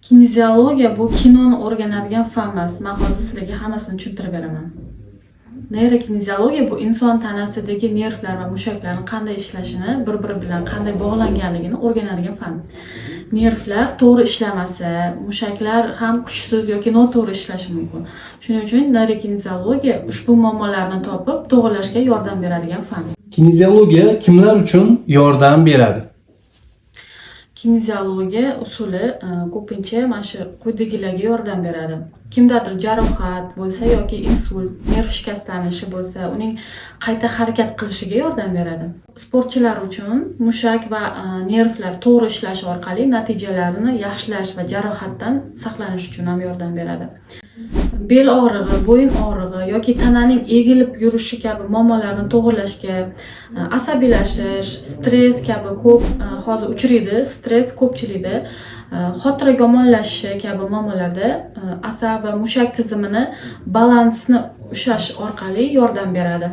Kineziologiya bu kinoni o'rganadigan fan emas. Men hozir sizlarga hammasini tushuntirib beraman. Neyrokineziologiya bu inson tanasidagi nervlar va mushaklarning qanday ishlashini, bir-biri bilan qanday bog'langanligini o'rganadigan fan. Nervlar to'g'ri ishlamasa, mushaklar ham kuchsiz yoki noto'g'ri ishlashi mumkin. Shuning uchun neyrokineziologiya ushbu muammolarni topib, to'g'rilashga yordam beradigan fan. Kineziologiya kimlar uchun yordam beradi? Kineziologiya usuli ko'pincha mana shu quyidagilarga yordam beradi. Kimdadir jarohat bo'lsa yoki insult, nerv shikastlanishi bo'lsa, uning qayta harakat qilishiga yordam beradi. Sportchilar uchun mushak va nervlar to'g'ri ishlashi orqali natijalarini yaxshilash va jarohatdan saqlanish uchun ham yordam beradi. Bel og'rig'i, bo'yin og'rig'i yoki tananing egilib yurishi kabi muammolarni to'g'rilashga, asabiylashish, stress kabi ko'p hozir uchraydi. Stress ko'pchilikda xotira yomonlashishi kabi muammolarda asab va mushak tizimini balansini ushlash orqali yordam beradi.